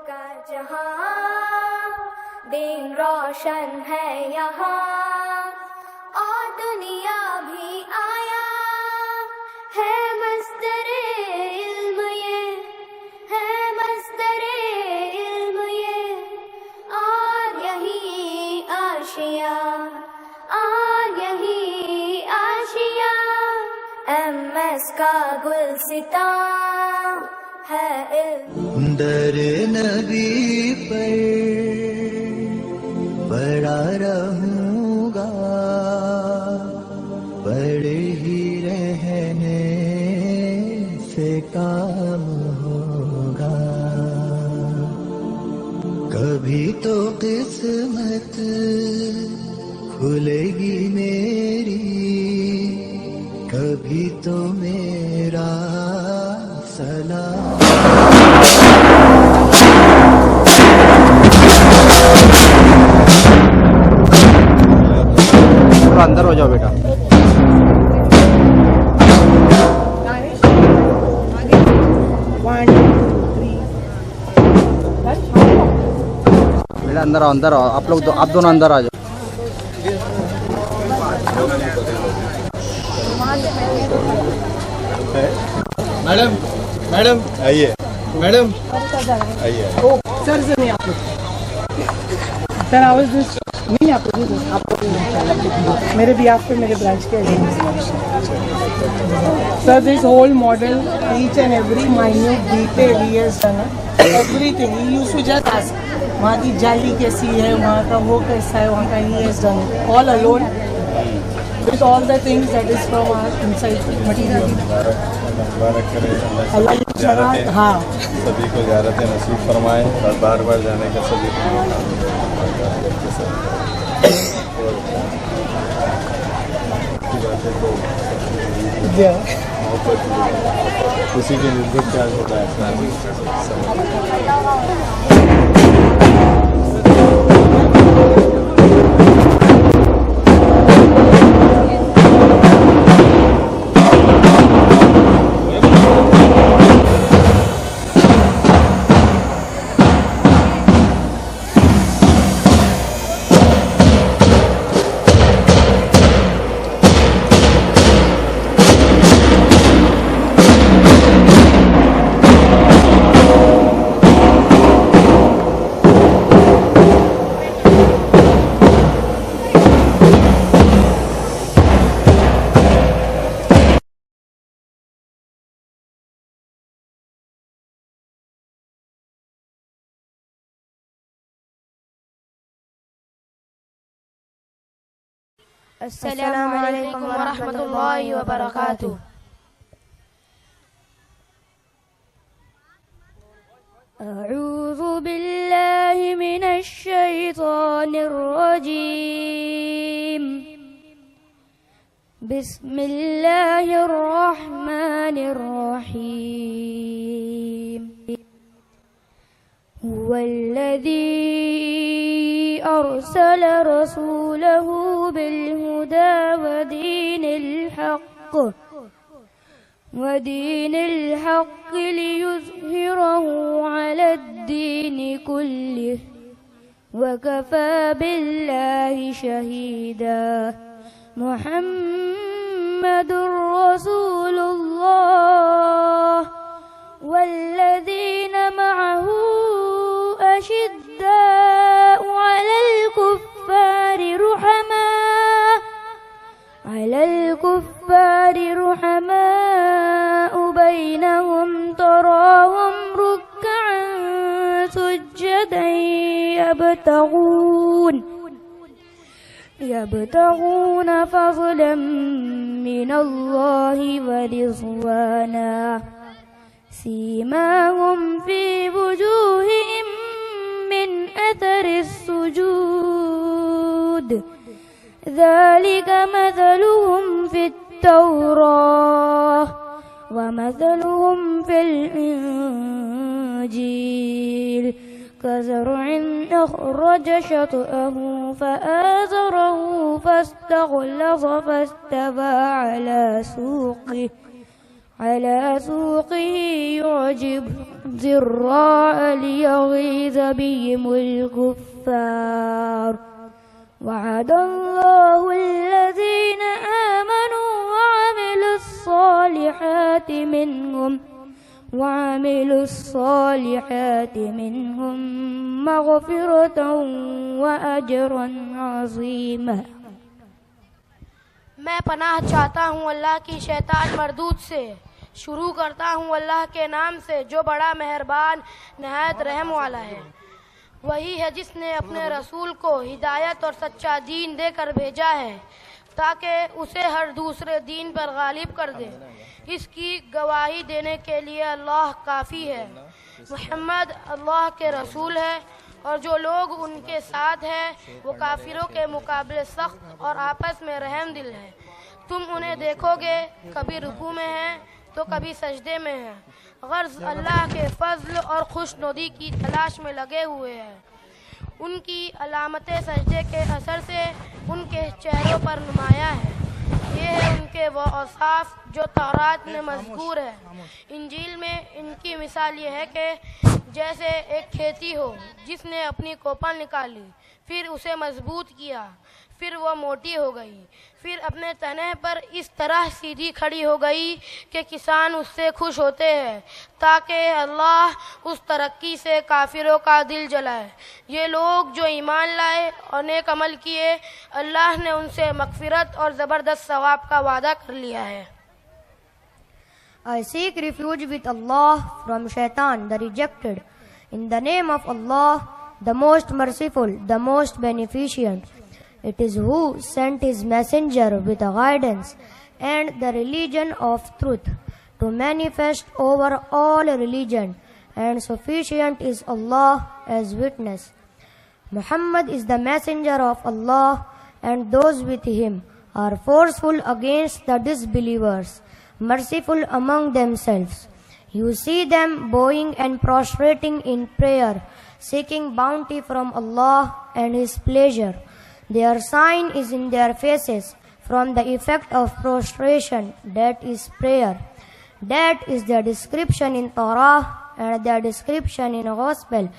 کا جہاں دین روشن ہے یہاں اور دنیا بھی آیا ہے مصدر علم یہ ہے مصدر علم یہ اور یہی آشیا اور یہی آشیا ایم ایس کا گلستان ہے علم در نبی پر پڑا رہوں گا پڑے ہی رہنے سے کام ہوگا کبھی تو قسمت کھلے گی میری کبھی تو میرا سلام اندر ہو جاؤ بیٹا. بیٹا اندر آؤ اندر آؤ آپ لوگ آپ دونوں اندر آ جاؤ. میڈم میڈم آئیے میڈم آئیے سر سے نہیں آپ سر آواز نہیں آپ میرے بھی آپ پہ میرے برانچ کے sir this whole model each and every minute detail he has done everything he used to just ask وہاں کی جالی کیسی ہے وہاں کا وہ کیسا ہے وہاں کا ہی has done all alone with all the things that is from our inside material. مبارک کرے اللہ زیارتیں ہاں سبھی کو زیارتیں نصیب فرمائیں اور بار بار جانے کا سبھی کسی کی نسبت کیا ہوتا ہے السلام علیکم ورحمۃ اللہ وبرکاتہ. اعوذ باللہ من الشیطان الرجیم بسم اللہ الرحمن الرحیم هو الذي أرسل رسوله بالهدى ودين الحق ليظهره على الدين كله وكفى بالله شهيدا. محمد رسول الله والذين معه أشداء على الكفار رحماء بينهم تراهم ركعا سجدا يبتغون فضلا من الله ورضوانا سيماهم في وجوههم من أثر السجود ذلك مثلهم في التوراة ومثلهم في الإنجيل كزرع أخرج شطأه فآزره فاستغلظ فاستوى على سوقه يعجب الضراء ليغيظ بهم الكفار وعد الله الذين آمنوا وعملوا الصالحات منهم مغفرة وأجرا عظيما. میں پناہ چاہتا ہوں اللہ کی شیطان مردود سے. شروع کرتا ہوں اللہ کے نام سے جو بڑا مہربان نہایت رحم والا ہے. وہی ہے جس نے اپنے رسول کو ہدایت اور سچا دین دے کر بھیجا ہے تاکہ اسے ہر دوسرے دین پر غالب کر دے. اس کی گواہی دینے کے لیے اللہ کافی ہے. محمد اللہ کے رسول ہے اور جو لوگ ان کے ساتھ ہیں وہ کافروں کے مقابلے سخت اور آپس میں رحم دل ہے. تم انہیں دیکھو گے کبھی رکوع میں ہیں تو کبھی سجدے میں ہیں. غرض اللہ کے فضل اور خوش ندی کی تلاش میں لگے ہوئے ہیں. ان کی علامت سجدے کے اثر سے ان کے چہروں پر نمایاں ہے. یہ ہے ان کے وہ اوصاف جو تورات میں مذکور ہے. انجیل میں ان کی مثال یہ ہے کہ جیسے ایک کھیتی ہو جس نے اپنی کوپل نکالی، پھر اسے مضبوط کیا، پھر وہ موٹی ہو گئی، پھر اپنے تنے پر اس طرح سیدھی کھڑی ہو گئی کہ کسان اس سے خوش ہوتے ہیں تاکہ اللہ اس ترقی سے کافروں کا دل جلائے. یہ لوگ جو ایمان لائے اور نیک عمل کیے اللہ نے ان سے مغفرت اور زبردست ثواب کا وعدہ کر لیا ہے. I seek refuge with Allah from Shaitan, the rejected. In the name of Allah, the most merciful, the most beneficent. It is who sent his messenger with guidance and the religion of truth to manifest over all religion, and sufficient is Allah as witness. Muhammad is the messenger of Allah, and those with him are forceful against the disbelievers, merciful among themselves. You see them bowing and prostrating in prayer, seeking bounty from Allah and His pleasure. Their sign is in their faces from the effect of prostration, that is prayer. That is their description in Torah, and their description in Gospel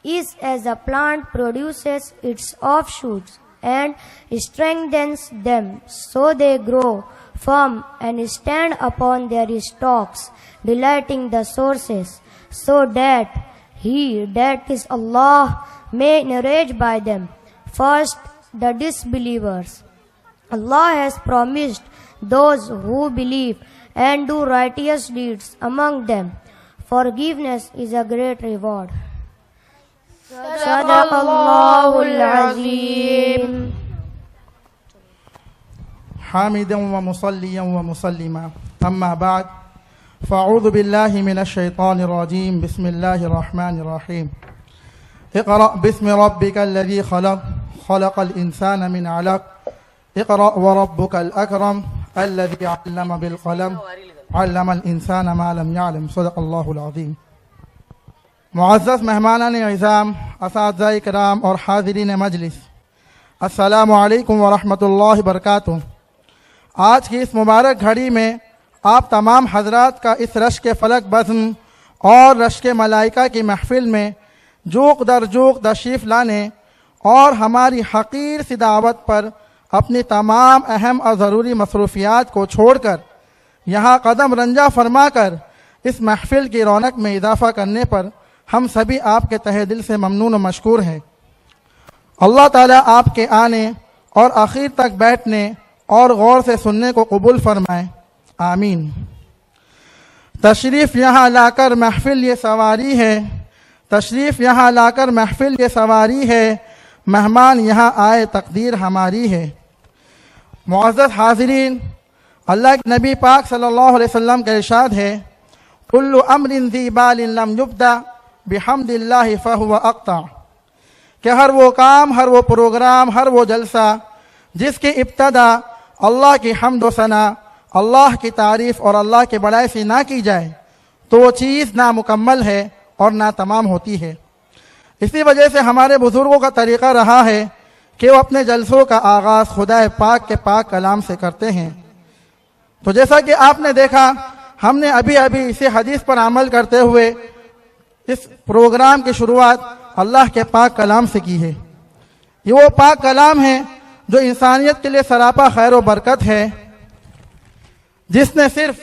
is as a plant produces its offshoots and strengthens them, so they grow firm and stand upon their stalks, delighting the sources, so that He, that is Allah, may enrage by them first the disbelievers. Allah has promised those who believe and do righteous deeds among them, forgiveness is a great reward. Sadaqallahul Azim. حامدا ومصليا ومسلما أما بعد فأعوذ بالله من الشيطان الرجيم. بسم الله الرحمن الرحيم. اقرأ باسم ربك الذي خلق خلق الإنسان من علق اقرأ وربك الأكرم الذي علم بالقلم علم الإنسان ما لم يعلم. صدق الله العظيم. معزز مہمانان اعظام، اساتذہ کرام اور حاضرین مجلس، السلام علیکم ورحمۃ اللہ وبرکاتہ. آج کی اس مبارک گھڑی میں آپ تمام حضرات کا اس رشک فلک بزم اور رشک ملائکہ کی محفل میں جوق در جوق تشریف لانے اور ہماری حقیر سی دعوت پر اپنی تمام اہم اور ضروری مصروفیات کو چھوڑ کر یہاں قدم رنجہ فرما کر اس محفل کی رونق میں اضافہ کرنے پر ہم سبھی آپ کے تہہ دل سے ممنون و مشکور ہیں. اللہ تعالیٰ آپ کے آنے اور آخر تک بیٹھنے اور غور سے سننے کو قبول فرمائے، آمین. تشریف یہاں لا کر محفل یہ سواری ہے، تشریف یہاں لا کر محفل یہ سواری ہے، مہمان یہاں آئے تقدیر ہماری ہے. معزز حاضرین، اللہ کے نبی پاک صلی اللہ علیہ وسلم کا ارشاد ہے، کل امر ذی بال لم یبدأ بحمد اللہ فہو اقطع، کہ ہر وہ کام، ہر وہ پروگرام، ہر وہ جلسہ جس کی ابتدا اللہ کی حمد و ثنا، اللہ کی تعریف اور اللہ کے بڑائی سے نہ کی جائے تو وہ چیز نامکمل ہے اور ناتمام ہوتی ہے. اسی وجہ سے ہمارے بزرگوں کا طریقہ رہا ہے کہ وہ اپنے جلسوں کا آغاز خدا پاک کے پاک کلام سے کرتے ہیں. تو جیسا کہ آپ نے دیکھا ہم نے ابھی ابھی اسی حدیث پر عمل کرتے ہوئے اس پروگرام کی شروعات اللہ کے پاک کلام سے کی ہے۔ یہ وہ پاک کلام ہے جو انسانیت کے لیے سراپا خیر و برکت ہے، جس نے صرف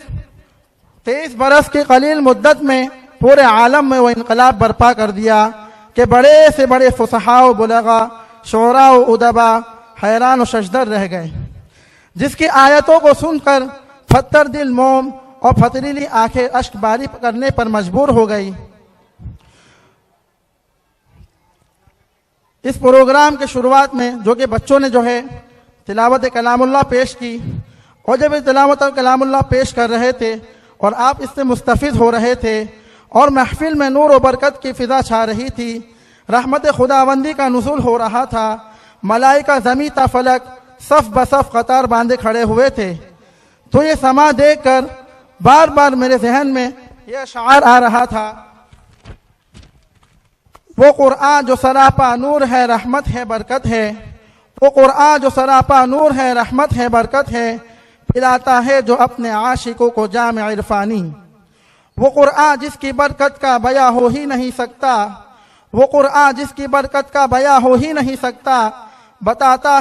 23 برس کی قلیل مدت میں پورے عالم میں وہ انقلاب برپا کر دیا کہ بڑے سے بڑے فصحاء و بلغاء، شعراء و ادبا حیران و ششدر رہ گئے، جس کی آیتوں کو سن کر پتھر دل موم اور پھتریلی آنکھیں اشک باری کرنے پر مجبور ہو گئی۔ اس پروگرام کے شروعات میں جو کہ بچوں نے جو ہے تلاوت کلام اللہ پیش کی، اور جب تلاوت کلام اللہ پیش کر رہے تھے اور آپ اس سے مستفید ہو رہے تھے اور محفل میں نور و برکت کی فضا چھا رہی تھی، رحمت خداوندی کا نزول ہو رہا تھا، ملائکہ زمیں تا فلک صف بصف قطار باندھے کھڑے ہوئے تھے، تو یہ سما دیکھ کر بار بار میرے ذہن میں یہ اشعار آ رہا تھا، وہ قرآن جو سراپا نور ہے رحمت ہے برکت ہے، وہ قرآن جو سراپا نور ہے رحمت ہے برکت ہے، پلاتا ہے جو اپنے عاشقوں کو جام عرفانی، وہ قرآن جس کی برکت کا بیاں ہو ہی نہیں سکتا، وہ قرآن جس کی برکت کا بیاں ہو ہی نہیں سکتا، بناتا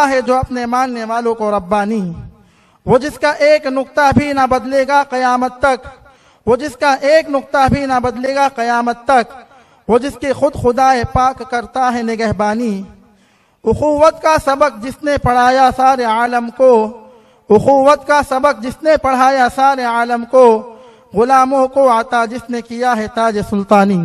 ہے جو اپنے ماننے والوں کو ربانی، وہ جس کا ایک نقطہ بھی نہ بدلے گا قیامت تک، وہ جس کا ایک نقطہ بھی نہ بدلے گا قیامت تک، وہ جس کی خود خدائے پاک کرتا ہے نگہبانی، اخوت کا سبق جس نے پڑھایا سارے عالم کو، اخوت کا سبق جس نے پڑھایا سارے عالم کو، غلاموں کو عطا جس نے کیا ہے تاج سلطانی۔